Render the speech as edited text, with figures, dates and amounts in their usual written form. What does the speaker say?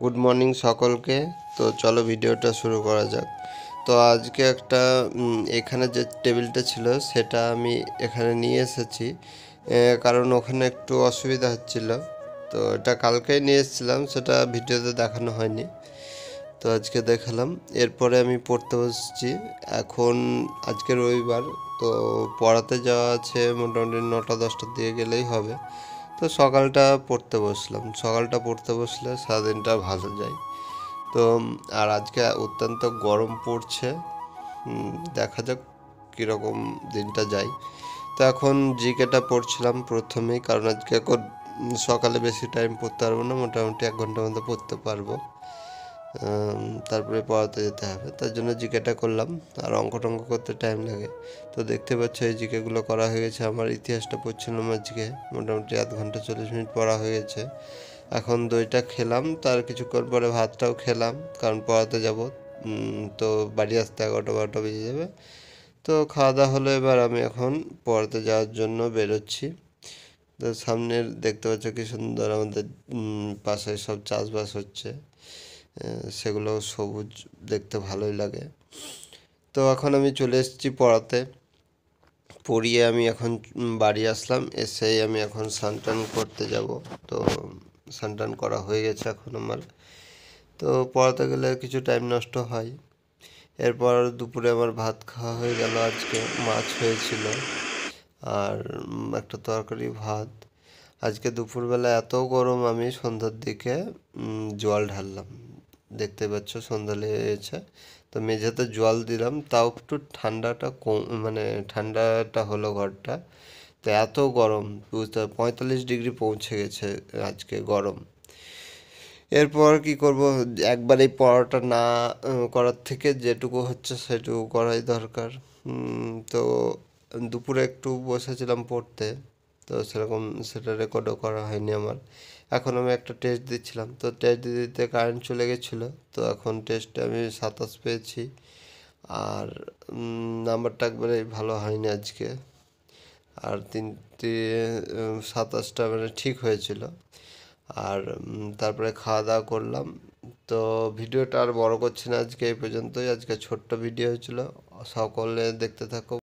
Good morning সকলকে। তো চলো ভিডিওটা শুরু করা যাক। তো আজকে একটা এখানে যে টেবিলটা ছিল সেটা আমি এখানে নিয়ে এসেছি, কারণ ওখানে একটু অসুবিধা হচ্ছিল। তো এটা কালকেই নিয়ে এসেছিলাম, সেটা ভিডিওতে দেখানো হয়নি, তো আজকে দেখালাম। এরপরে আমি পড়তে বসছি এখন। আজকে রবিবার, তো পড়াতে যাওয়া আছে মোটামুটি 9টা-10টার দিকে গেলেই হবে। তো সকালটা পড়তে বসলে সারাদিনটা ভালো যায়। তো আর আজকে অত্যন্ত গরম পড়ছে, দেখা যাক কীরকম দিনটা যায়। তো এখন জিকেটা পড়ছিলাম প্রথমেই, কারণ আজকে এখন সকালে বেশি টাইম পড়তে পারবো না, মোটামুটি 1 ঘন্টার মতো পড়তে পারবো। তারপরে পড়াতে যেতে হবে, তার জন্য জিকেটা করলাম। আর অঙ্ক টঙ্ক করতে টাইম লাগে। তো দেখতে পাচ্ছ এই জিকেগুলো করা হয়ে গেছে। আমার ইতিহাসটা পড়ছিলাম আজকে, মোটামুটি 1 ঘন্টা 40 মিনিট পড়া হয়ে গেছে। এখন দইটা খেলাম, তার কিছুক্ষণ পরে ভাতটাও খেলাম, কারণ পড়াতে যাব। তো বাড়ি আসতে 11টা-12টা বেজে যাবে। তো খাওয়া দাওয়া হলো, এবার আমি এখন পড়াতে যাওয়ার জন্য বেরোচ্ছি। তো সামনের দেখতে পাচ্ছ কি সুন্দর আমাদের পাশে সব চাষবাস হচ্ছে, সেগুলো সবুজ, দেখতে ভালোই লাগে। তো এখন আমি চলে এসেছি পড়াতে। পড়িয়ে আমি এখন বাড়ি আসলাম, এসেই আমি এখন স্নান করতে যাব। তো স্নান করা হয়ে গেছে এখন আমার। তো পড়াতে গেলে কিছু টাইম নষ্ট হয়। এরপর দুপুরে আমার ভাত খাওয়া হয়ে গেল। আজকে মাছ হয়েছিল আর একটা তরকারি, ভাত। আজকে দুপুরবেলা এত গরম, আমি সন্ধ্যার দিকে জল ঢাললাম। দেখতে পাচ্ছ সন্ধ্যা লেগে গেছে, তো মেঝেতে জল দিলাম, তাও একটু ঠান্ডাটা কম, মানে ঠান্ডাটা হলো ঘরটা। তো এত গরম, বুঝতে 45 ডিগ্রি পৌঁছে গেছে আজকে গরম। এরপর কি করব, একবার এই পড়াটা না করার থেকে যেটুকু হচ্ছে সেটুকু করাই দরকার। তো দুপুরে একটু বসেছিলাম পড়তে, তো সেরকম সেটা রেকর্ডও করা হয়নি আমার। এখন আমি একটা টেস্ট দিচ্ছিলাম, তো টেস্ট দিতে দিতে কারেন্ট চলে গেছিলো। তো এখন টেস্টে আমি 27 পেয়েছি। আর নাম্বারটা একবারে ভালো হয়নি আজকে। আর 27টা মানে ঠিক হয়েছিল। আর তারপরে খাওয়া দাওয়া করলাম। তো ভিডিওটা আর বড় করছি না, আজকে এই পর্যন্তই। আজকে ছোট্ট ভিডিও হয়েছিল, সকলে দেখতে থাকো।